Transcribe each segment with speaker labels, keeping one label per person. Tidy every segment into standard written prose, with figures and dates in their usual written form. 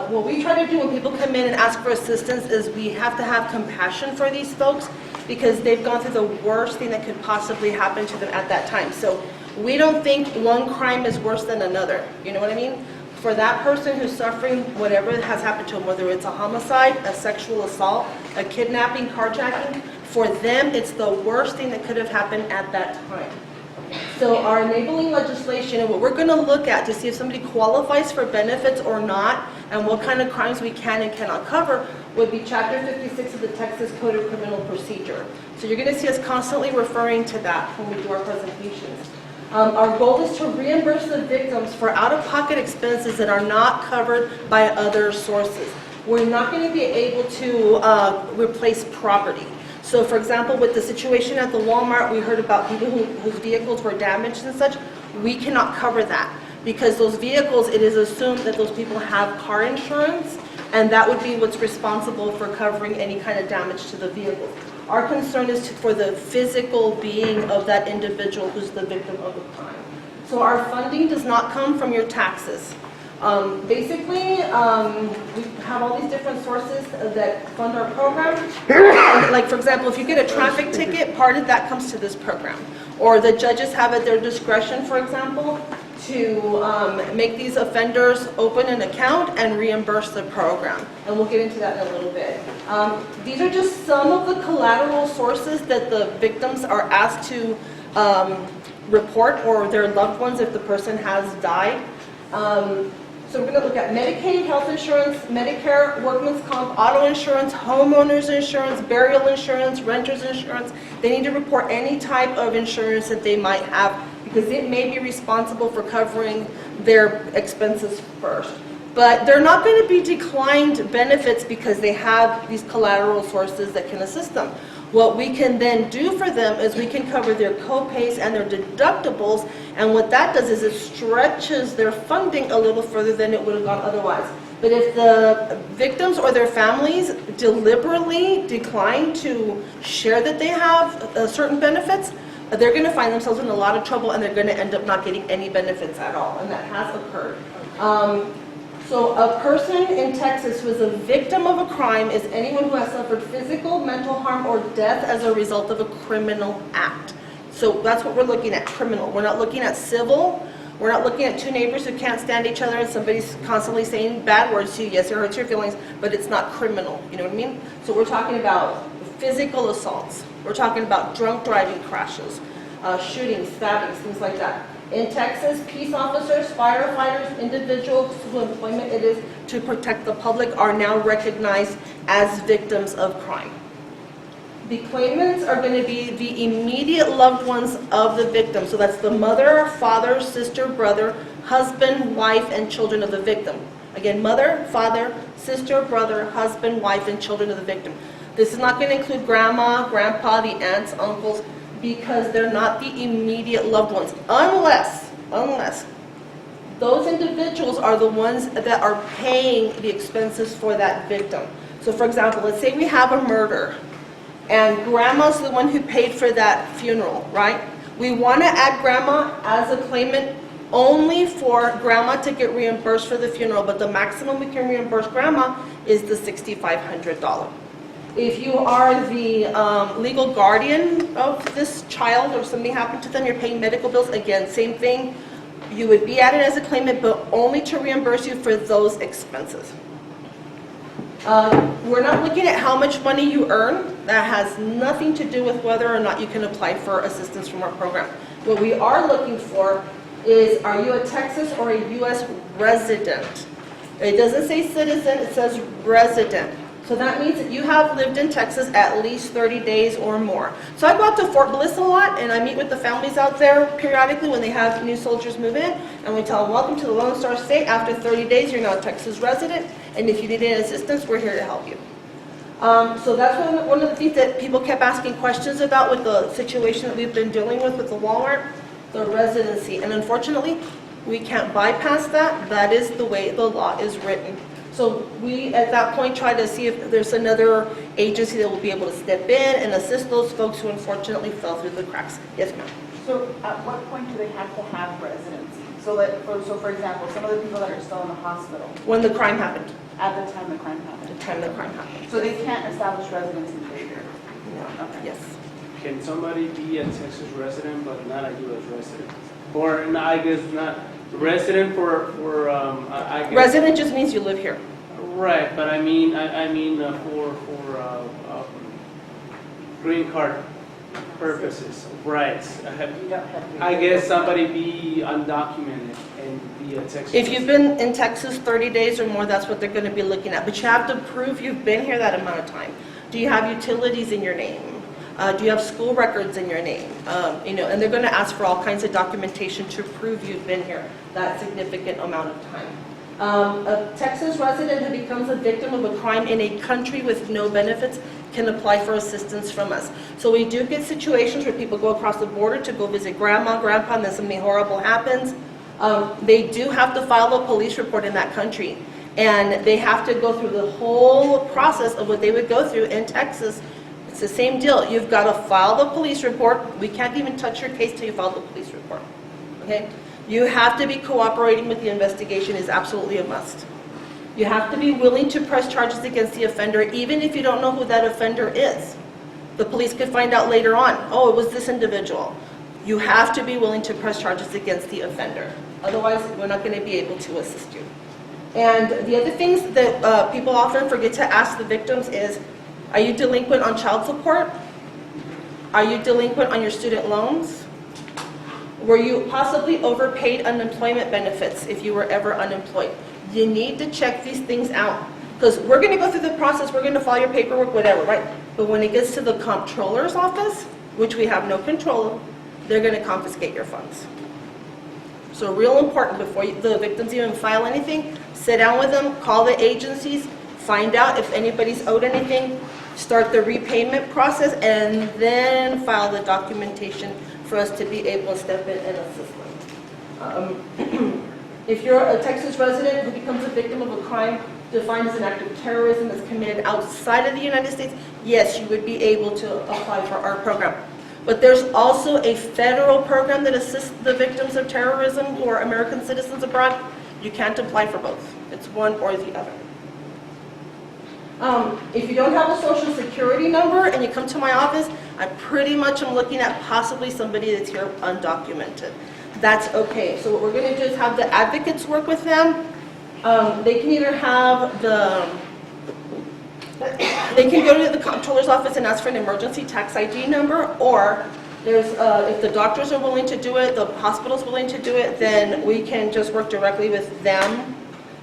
Speaker 1: What we try to do when people come in and ask for assistance is we have to have compassion for these folks because they've gone through the worst thing that could possibly happen to them at that time. So we don't think one crime is worse than another. You know what I mean? For that person who's suffering whatever has happened to them, whether it's a homicide, a sexual assault, a kidnapping, carjacking, for them it's the worst thing that could have happened at that time. So our enabling legislation and what we're going to look at to see if somebody qualifies for benefits or not and what kind of crimes we can and cannot cover would be Chapter 56 of the Texas Code of Criminal Procedure. So you're going to see us constantly referring to that when we do our presentations. Our goal is to reimburse the victims for out-of-pocket expenses that are not covered by other sources. We're not going to be able to replace property. So for example, with the situation at the Walmart, we heard about people whose vehicles were damaged and such. We cannot cover that because those vehicles, it is assumed that those people have car insurance and that would be what's responsible for covering any kind of damage to the vehicle. Our concern is for the physical being of that individual who's the victim of the crime. So our funding does not come from your taxes. Basically, we have all these different sources that fund our program. Like for example, if you get a traffic ticket, part of that comes to this program. Or the judges have at their discretion, for example, to make these offenders open an account and reimburse the program. And we'll get into that in a little bit. These are just some of the collateral sources that the victims are asked to report, or their loved ones if the person has died. So we're going to look at Medicaid, health insurance, Medicare, workman's comp, auto insurance, homeowners insurance, burial insurance, renter's insurance. They need to report any type of insurance that they might have because it may be responsible for covering their expenses first. But they're not going to be declined benefits because they have these collateral sources that can assist them. What we can then do for them is we can cover their co-pays and their deductibles, and what that does is it stretches their funding a little further than it would have gone otherwise. But if the victims or their families deliberately decline to share that they have certain benefits, they're going to find themselves in a lot of trouble and they're going to end up not getting any benefits at all, and that has occurred. So a person in Texas who is a victim of a crime is anyone who has suffered physical, mental harm, or death as a result of a criminal act. So that's what we're looking at, criminal. We're not looking at civil. We're not looking at two neighbors who can't stand each other and somebody's constantly saying bad words to you. Yes, it hurts your feelings, but it's not criminal. You know what I mean? So we're talking about physical assaults. We're talking about drunk driving crashes, shootings, stabbings, things like that. In Texas, peace officers, firefighters, individuals whose employment it is to protect the public are now recognized as victims of crime. The claimants are going to be the immediate loved ones of the victim. So that's the mother, father, sister, brother, husband, wife, and children of the victim. Again, mother, father, sister, brother, husband, wife, and children of the victim. This is not going to include grandma, grandpa, the aunts, uncles, because they're not the immediate loved ones, unless those individuals are the ones that are paying the expenses for that victim. So for example, let's say we have a murder, and grandma's the one who paid for that funeral, right? We want to add grandma as a claimant only for grandma to get reimbursed for the funeral, but the maximum we can reimburse grandma is the $6,500. If you are the legal guardian of this child or something happened to them, you're paying medical bills, again, same thing. You would be added as a claimant, but only to reimburse you for those expenses. We're not looking at how much money you earn. That has nothing to do with whether or not you can apply for assistance from our program. What we are looking for is, are you a Texas or a U.S. resident? It doesn't say citizen, it says resident. So that means that you have lived in Texas at least 30 days or more. So I go out to Fort Bliss a lot, and I meet with the families out there periodically when they have new soldiers move in, and we tell them, welcome to the Lone Star State. After 30 days, you're now a Texas resident, and if you need any assistance, we're here to help you. So that's one of the things that people kept asking questions about with the situation that we've been dealing with the Walmart, the residency. And unfortunately, we can't bypass that. That is the way the law is written. So we, at that point, try to see if there's another agency that will be able to step in and assist those folks who unfortunately fell through the cracks. Yes, ma'am.
Speaker 2: So at what point do they have to have residency? So for example, some of the people that are still in the hospital
Speaker 1: When the crime happened,
Speaker 2: at the time the crime happened.
Speaker 1: the time the crime happened.
Speaker 2: So they can't establish residency here.
Speaker 1: No.
Speaker 2: Okay.
Speaker 1: Yes.
Speaker 3: Can somebody be a Texas resident but not a U.S. resident? Or, no, I guess not resident I guess.
Speaker 1: Resident just means you live here.
Speaker 3: Right, but I mean for green card purposes, right?
Speaker 2: You don't have to.
Speaker 3: I guess somebody be undocumented and be a Texas.
Speaker 1: If you've been in Texas 30 days or more, that's what they're going to be looking at. But you have to prove you've been here that amount of time. Do you have utilities in your name? Do you have school records in your name? And they're going to ask for all kinds of documentation to prove you've been here that significant amount of time. A Texas resident who becomes a victim of a crime in a country with no benefits can apply for assistance from us. So we do get situations where people go across the border to go visit grandma, grandpa, and then something horrible happens. They do have to file a police report in that country. And they have to go through the whole process of what they would go through in Texas. It's the same deal. You've got to file the police report. We can't even touch your case till you file the police report. Okay? You have to be cooperating with the investigation is absolutely a must. You have to be willing to press charges against the offender, even if you don't know who that offender is. The police could find out later on, oh, it was this individual. You have to be willing to press charges against the offender. Otherwise, we're not going to be able to assist you. And the other things that people often forget to ask the victims is, are you delinquent on child support? Are you delinquent on your student loans? Were you possibly overpaid unemployment benefits if you were ever unemployed? You need to check these things out. Because we're going to go through the process, we're going to file your paperwork, whatever, right? But when it gets to the comptroller's office, which we have no control of, they're going to confiscate your funds. So real important, before the victims even file anything, sit down with them, call the agencies, find out if anybody's owed anything, start the repayment process, and then file the documentation for us to be able to step in and assist them. If you're a Texas resident who becomes a victim of a crime defined as an act of terrorism that's committed outside of the United States, yes, you would be able to apply for our program. But there's also a federal program that assists the victims of terrorism who are American citizens abroad. You can't apply for both. It's one or the other. If you don't have a social security number and you come to my office, I pretty much am looking at possibly somebody that's here undocumented. That's okay. So what we're going to do is have the advocates work with them. They can either have they can go to the comptroller's office and ask for an emergency tax ID number, or there's, if the doctors are willing to do it, the hospital's willing to do it, then we can just work directly with them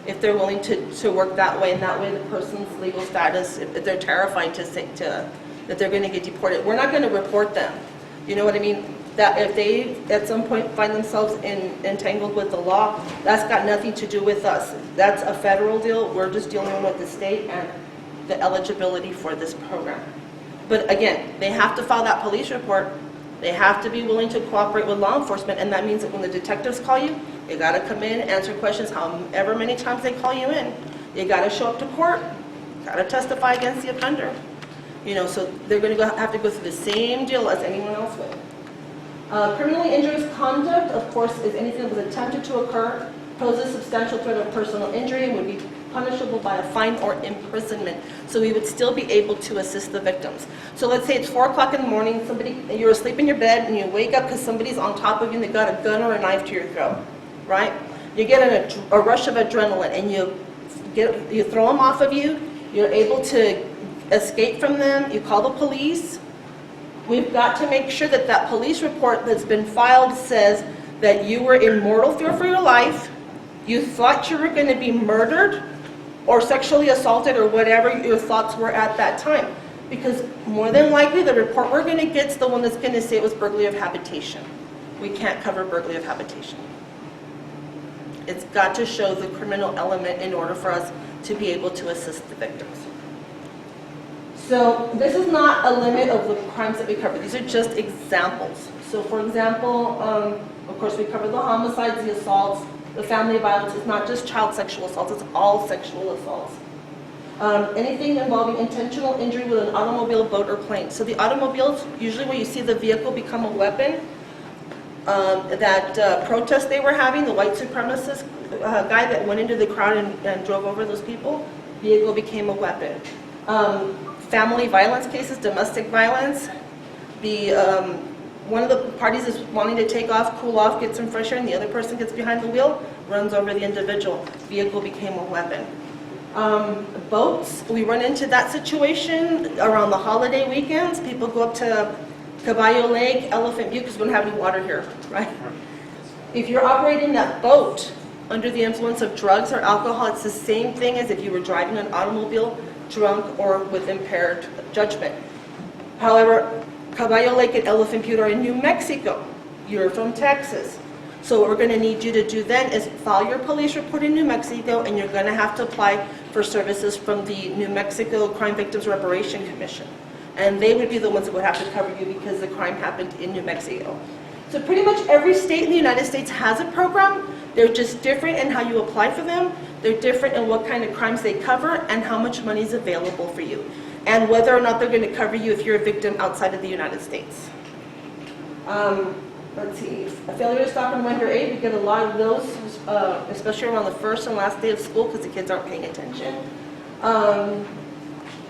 Speaker 1: if they're willing to work that way, and that way the person's legal status, if they're terrified that they're going to get deported. We're not going to report them. You know what I mean? That if they at some point find themselves entangled with the law, that's got nothing to do with us. That's a federal deal. We're just dealing with the state and the eligibility for this program. But again, they have to file that police report. They have to be willing to cooperate with law enforcement, and that means that when the detectives call you, you got to come in, answer questions however many times they call you in. You got to show up to court, got to testify against the offender. You know, so they're going to have to go through the same deal as anyone else would. Criminally injurious conduct, of course, is anything that was attempted to occur, poses substantial threat of personal injury, and would be punishable by a fine or imprisonment. So we would still be able to assist the victims. So let's say it's 4 o'clock in the morning, you're asleep in your bed, and you wake up because somebody's on top of you and they got a gun or a knife to your throat, right? You get a rush of adrenaline, and you throw them off of you. You're able to escape from them. You call the police. We've got to make sure that that police report that's been filed says that you were in mortal fear for your life, you thought you were going to be murdered or sexually assaulted or whatever your thoughts were at that time. Because more than likely the report we're going to get is the one that's going to say it was burglary of habitation. We can't cover burglary of habitation. It's got to show the criminal element in order for us to be able to assist the victims. So this is not a limit of the crimes that we cover. These are just examples. So for example, of course we cover the homicides, the assaults, the family violence. It's not just child sexual assaults, it's all sexual assaults. Anything involving intentional injury with an automobile, boat, or plane. So the automobiles, usually where you see the vehicle become a weapon, that protest they were having, the white supremacist guy that went into the crowd and drove over those people, vehicle became a weapon. Family violence cases, domestic violence, one of the parties is wanting to take off, cool off, get some fresh air, and the other person gets behind the wheel, runs over the individual, vehicle became a weapon. Boats, we run into that situation around the holiday weekends. People go up to Caballo Lake, Elephant Butte, because we don't have any water here, right? If you're operating that boat under the influence of drugs or alcohol, it's the same thing as if you were driving an automobile drunk or with impaired judgment. However, Caballo Lake and Elephant Butte are in New Mexico. You're from Texas. So what we're going to need you to do then is file your police report in New Mexico, and you're going to have to apply for services from the New Mexico Crime Victims Reparation Commission. And they would be the ones that would have to cover you because the crime happened in New Mexico. So pretty much every state in the United States has a program. They're just different in how you apply for them. They're different in what kind of crimes they cover and how much money is available for you. And whether or not they're going to cover you if you're a victim outside of the United States. Let's see, a failure to stop and render aid, we get a lot of those, especially around the first and last day of school because the kids aren't paying attention.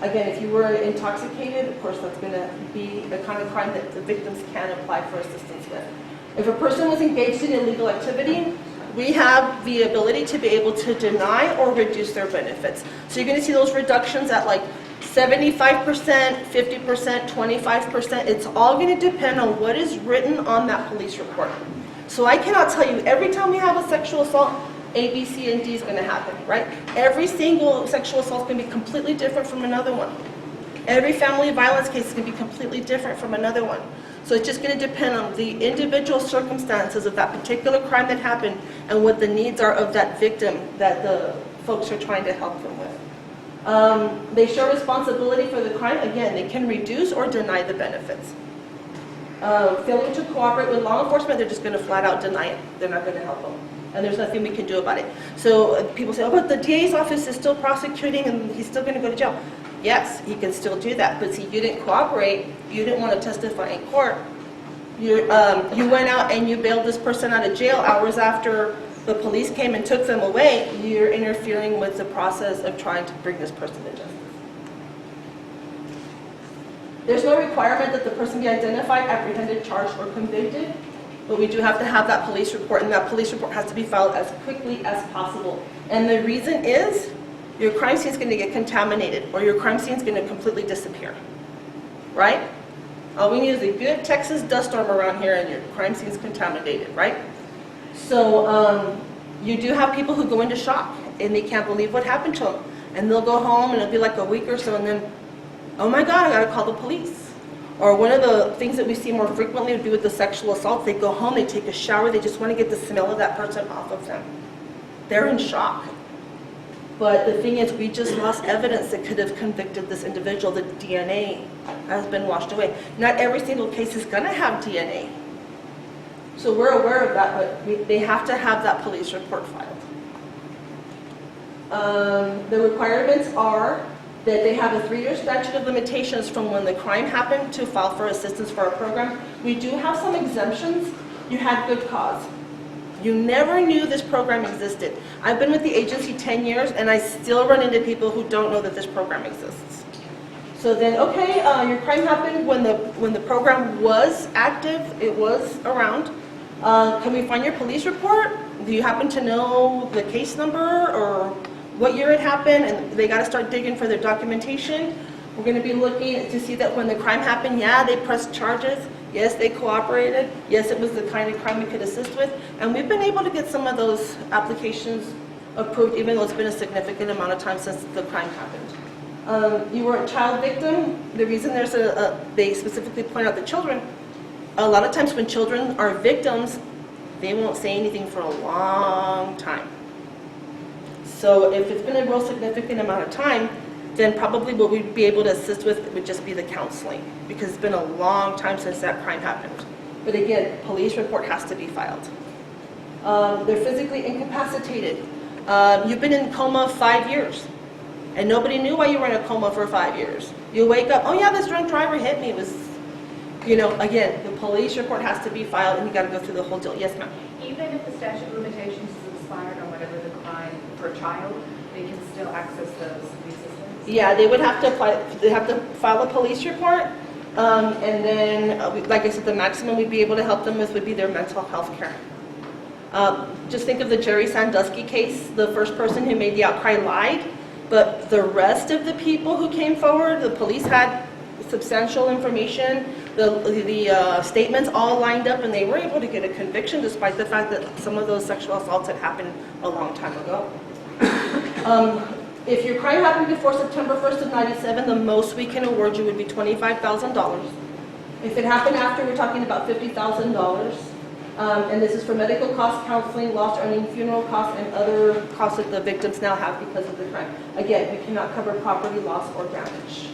Speaker 1: Again, if you were intoxicated, of course that's going to be the kind of crime that the victims can apply for assistance with. If a person was engaged in illegal activity, we have the ability to be able to deny or reduce their benefits. So you're going to see those reductions at like 75%, 50%, 25%. It's all going to depend on what is written on that police report. So I cannot tell you every time we have a sexual assault, A, B, C, and D is going to happen, right? Every single sexual assault is going to be completely different from another one. Every family violence case is going to be completely different from another one. So it's just going to depend on the individual circumstances of that particular crime that happened and what the needs are of that victim that the folks are trying to help them with. They share responsibility for the crime. Again, they can reduce or deny the benefits. Failing to cooperate with law enforcement, they're just going to flat out deny it. They're not going to help them. And there's nothing we can do about it. So people say, oh, but the DA's office is still prosecuting and he's still going to go to jail. Yes, he can still do that. But see, you didn't cooperate. You didn't want to testify in court. You went out and you bailed this person out of jail hours after the police came and took them away. You're interfering with the process of trying to bring this person to justice. There's no requirement that the person be identified, apprehended, charged, or convicted, but we do have to have that police report, and that police report has to be filed as quickly as possible. And the reason is, your crime scene is going to get contaminated, or your crime scene is going to completely disappear, right? All we need is a good Texas dust storm around here, and your crime scene is contaminated, right? So you do have people who go into shock, and they can't believe what happened to them. And they'll go home, and it'll be like a week or so, and then, oh my God, I gotta call the police. Or one of the things that we see more frequently would be with the sexual assault. They go home, they take a shower, they just want to get the smell of that person off of them. They're in shock. But the thing is, we just lost evidence that could have convicted this individual. The DNA has been washed away. Not every single case is gonna have DNA. So we're aware of that, but they have to have that police report filed. The requirements are that they have a 3-year statute of limitations from when the crime happened to file for assistance for our program. We do have some exemptions. You had good cause. You never knew this program existed. I've been with the agency 10 years, and I still run into people who don't know that this program exists. So then, okay, your crime happened when the program was active, it was around. Can we find your police report? Do you happen to know the case number or what year it happened? And they got to start digging for their documentation. We're going to be looking to see that when the crime happened, yeah, they pressed charges. Yes, they cooperated. Yes, it was the kind of crime we could assist with. And we've been able to get some of those applications approved, even though it's been a significant amount of time since the crime happened. You were a child victim. The reason they specifically point out the children, a lot of times when children are victims, they won't say anything for a long time. So if it's been a real significant amount of time, then probably what we'd be able to assist with would just be the counseling, because it's been a long time since that crime happened. But again, police report has to be filed. They're physically incapacitated. You've been in coma 5 years, and nobody knew why you were in a coma for 5 years. You wake up, oh yeah, this drunk driver hit me. You know, again, the police report has to be filed and you gotta go through the whole deal. Yes, ma'am?
Speaker 4: Even if the statute of limitations is expired on whatever the crime for a child, they can still access those assistance?
Speaker 1: Yeah, they would have to apply, they have to file a police report. And then, like I said, the maximum we'd be able to help them with would be their mental health care. Just think of the Jerry Sandusky case. The first person who made the outcry lied, but the rest of the people who came forward, the police had substantial information, the statements all lined up, and they were able to get a conviction despite the fact that some of those sexual assaults had happened a long time ago. If your crime happened before September 1st of 97, the most we can award you would be $25,000. If it happened after, we're talking about $50,000. And this is for medical costs, counseling, lost earning, funeral costs, and other costs that the victims now have because of the crime. Again, we cannot cover property loss or damage.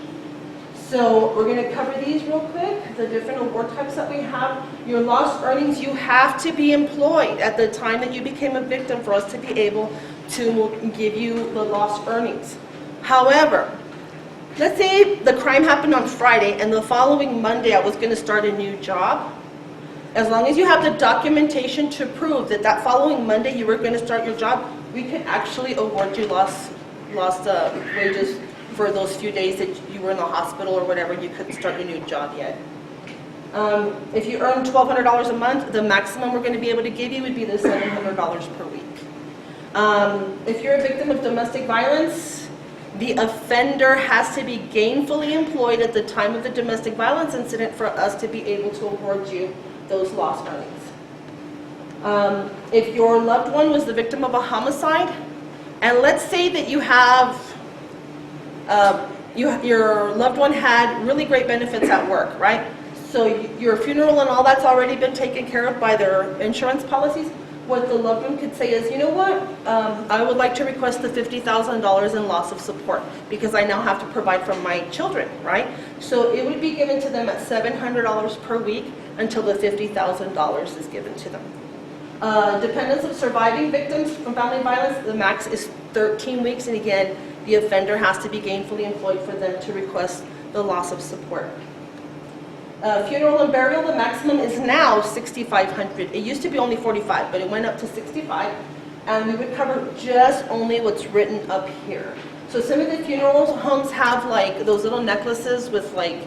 Speaker 1: So we're going to cover these real quick, the different award types that we have. Your lost earnings, you have to be employed at the time that you became a victim for us to be able to give you the lost earnings. However, let's say the crime happened on Friday and the following Monday I was going to start a new job. As long as you have the documentation to prove that that following Monday you were going to start your job, we can actually award you lost wages for those few days that you were in the hospital or whatever, you couldn't start your new job yet. If you earn $1,200 a month, the maximum we're going to be able to give you would be the $700 per week. If you're a victim of domestic violence, the offender has to be gainfully employed at the time of the domestic violence incident for us to be able to award you those lost earnings. If your loved one was the victim of a homicide, and let's say that you have, your loved one had really great benefits at work, right? So your funeral and all that's already been taken care of by their insurance policies. What the loved one could say is, you know what, I would like to request the $50,000 in loss of support because I now have to provide for my children, right? So it would be given to them at $700 per week until the $50,000 is given to them. Dependents of surviving victims from family violence, the max is 13 weeks, and again, the offender has to be gainfully employed for them to request the loss of support. Funeral and burial, the maximum is now $6,500. It used to be only $45, but it went up to $65, and we would cover just only what's written up here. So some of the funeral homes have like those little necklaces with like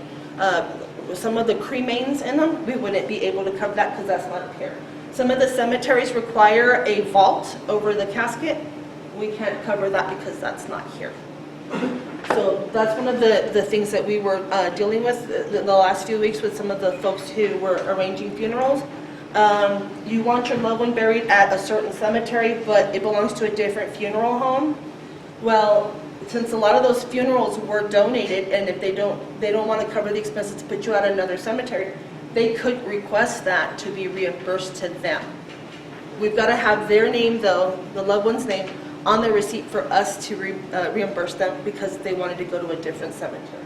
Speaker 1: some of the cremains in them. We wouldn't be able to cover that because that's not up here. Some of the cemeteries require a vault over the casket. We can't cover that because that's not here. So that's one of the things that we were dealing with the last few weeks with some of the folks who were arranging funerals. You want your loved one buried at a certain cemetery, but it belongs to a different funeral home. Well, since a lot of those funerals were donated, and if they don't want to cover the expenses to put you at another cemetery, they could request that to be reimbursed to them. We've got to have their name, though, the loved one's name, on the receipt for us to reimburse them because they wanted to go to a different cemetery.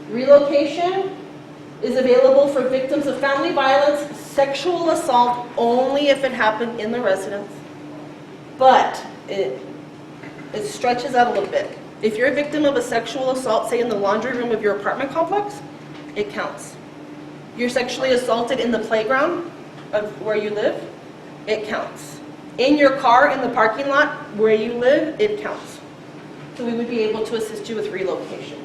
Speaker 1: Relocation is available for victims of family violence, sexual assault, only if it happened in the residence. But it stretches out a little bit. If you're a victim of a sexual assault, say in the laundry room of your apartment complex, it counts. You're sexually assaulted in the playground of where you live, it counts. In your car, in the parking lot where you live, it counts. So we would be able to assist you with relocation.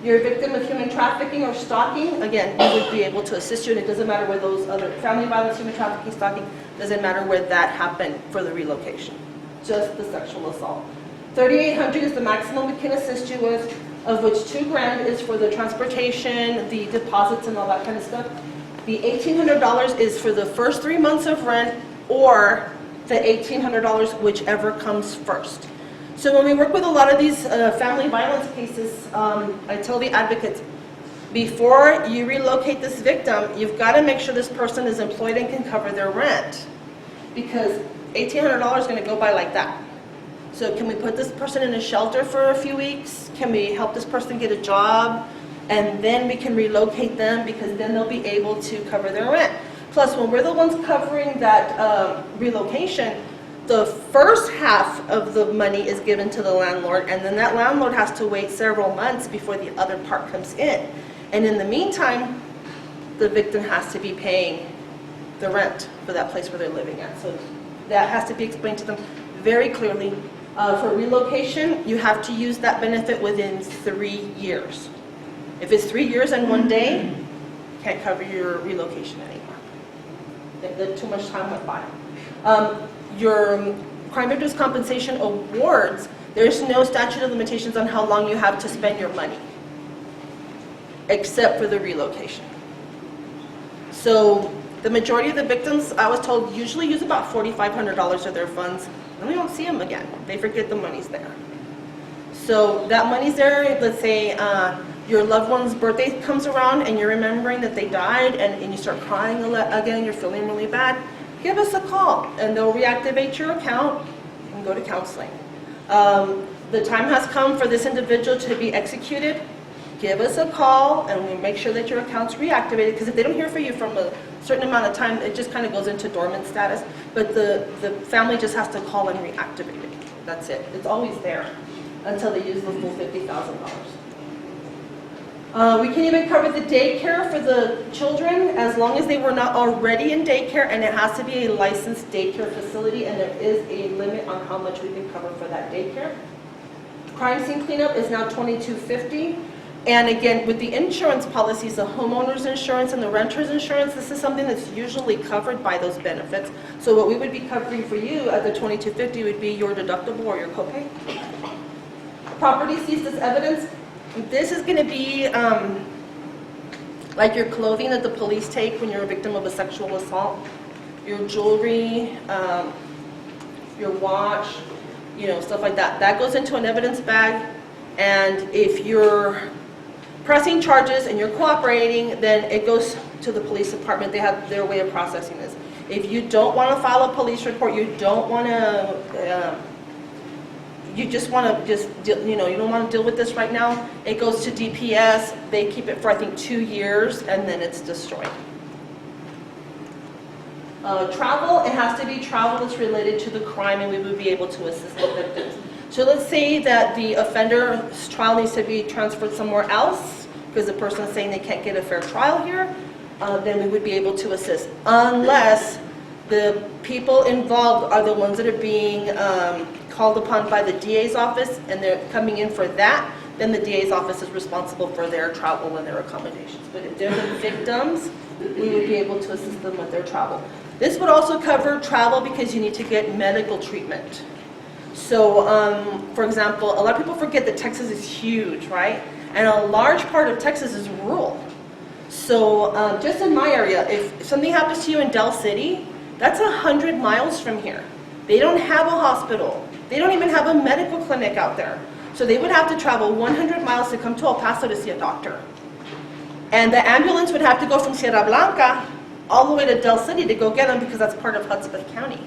Speaker 1: You're a victim of human trafficking or stalking, again, we would be able to assist you, and it doesn't matter where those other family violence, human trafficking, stalking, doesn't matter where that happened for the relocation, just the sexual assault. $3,800 is the maximum we can assist you with, of which $2,000 is for the transportation, the deposits, and all that kind of stuff. The $1,800 is for the first 3 months of rent, or the $1,800, whichever comes first. So when we work with a lot of these family violence cases, I tell the advocates, before you relocate this victim, you've got to make sure this person is employed and can cover their rent, because $1,800 is going to go by like that. So can we put this person in a shelter for a few weeks? Can we help this person get a job? And then we can relocate them, because then they'll be able to cover their rent. Plus, when we're the ones covering that relocation, the first half of the money is given to the landlord, and then that landlord has to wait several months before the other part comes in. And in the meantime, the victim has to be paying the rent for that place where they're living at. So that has to be explained to them very clearly. For relocation, you have to use that benefit within 3 years. If it's 3 years and 1 day, can't cover your relocation anymore. Too much time went by. Your crime victims compensation awards, there's no statute of limitations on how long you have to spend your money, except for the relocation. So the majority of the victims, I was told, usually use about $4,500 of their funds, and we don't see them again. They forget the money's there. So that money's there. Let's say your loved one's birthday comes around and you're remembering that they died, and you start crying again, you're feeling really bad, give us a call and they'll reactivate your account and go to counseling. The time has come for this individual to be executed. Give us a call and we'll make sure that your account's reactivated, because if they don't hear from you from a certain amount of time, it just kind of goes into dormant status. But the family just has to call and reactivate it. That's it. It's always there until they use the full $50,000. We can even cover the daycare for the children as long as they were not already in daycare, and it has to be a licensed daycare facility, and there is a limit on how much we can cover for that daycare. Crime scene cleanup is now $22.50. And again, with the insurance policies, the homeowner's insurance and the renter's insurance, this is something that's usually covered by those benefits. So what we would be covering for you at the $22.50 would be your deductible or your copay. Property seized as evidence. This is going to be like your clothing that the police take when you're a victim of a sexual assault, your jewelry, your watch, stuff like that. That goes into an evidence bag, and if you're pressing charges and you're cooperating, then it goes to the police department. They have their way of processing this. If you don't want to file a police report, you don't want to, you just want to you don't want to deal with this right now, it goes to DPS. They keep it for, I think, 2 years, and then it's destroyed. Travel, it has to be travel that's related to the crime, and we would be able to assist the victims. So let's say that the offender's trial needs to be transferred somewhere else because the person is saying they can't get a fair trial here, then we would be able to assist. Unless the people involved are the ones that are being called upon by the DA's office and they're coming in for that, then the DA's office is responsible for their travel and their accommodations. But if they're the victims, we would be able to assist them with their travel. This would also cover travel because you need to get medical treatment. So, for example, a lot of people forget that Texas is huge, right? And a large part of Texas is rural. So, just in my area, if something happens to you in Del City, that's 100 miles from here. They don't have a hospital. They don't even have a medical clinic out there. So they would have to travel 100 miles to come to El Paso to see a doctor. And the ambulance would have to go from Sierra Blanca all the way to Del City to go get them because that's part of Hudspeth County.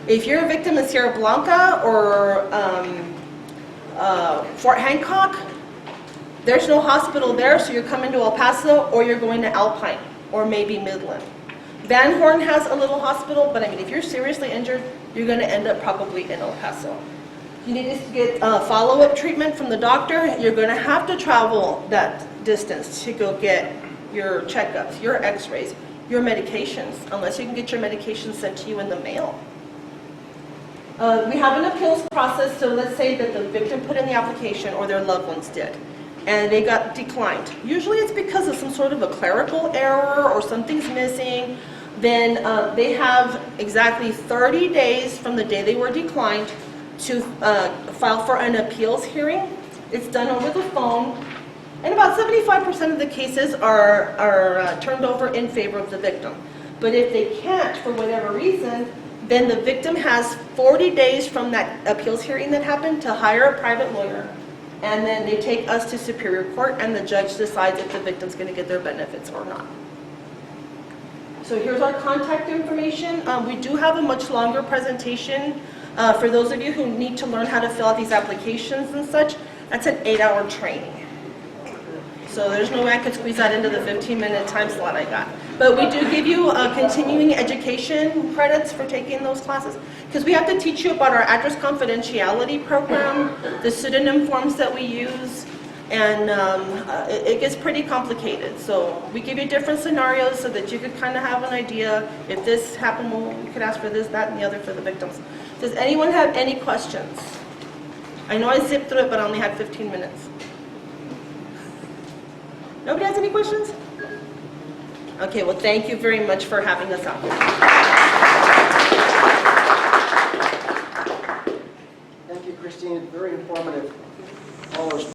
Speaker 1: If you're a victim in Sierra Blanca or Fort Hancock, there's no hospital there, so you're coming to El Paso or you're going to Alpine or maybe Midland. Van Horn has a little hospital, but I mean, if you're seriously injured, you're going to end up probably in El Paso. You need to get follow-up treatment from the doctor. You're going to have to travel that distance to go get your checkups, your x-rays, your medications, unless you can get your medications sent to you in the mail. We have an appeals process, so let's say that the victim put in the application or their loved ones did, and they got declined. Usually it's because of some sort of a clerical error or something's missing. Then they have exactly 30 days from the day they were declined to file for an appeals hearing. It's done over the phone, and about 75% of the cases are turned over in favor of the victim. But if they can't, for whatever reason, then the victim has 40 days from that appeals hearing that happened to hire a private lawyer, and then they take us to Superior Court, and the judge decides if the victim's going to get their benefits or not. So here's our contact information. We do have a much longer presentation for those of you who need to learn how to fill out these applications and such. That's an 8-hour training. So there's no way I could squeeze that into the 15-minute time slot I got. But we do give you continuing education credits for taking those classes, because we have to teach you about our address confidentiality program, the pseudonym forms that we use, And it gets pretty complicated. So we give you different scenarios so that you could kind of have an idea. If this happened, well, you could ask for this, that, and the other for the victims. Does anyone have any questions? I know I zipped through it, but I only had 15 minutes. Nobody has any questions? Okay, well, thank you very much for having us out.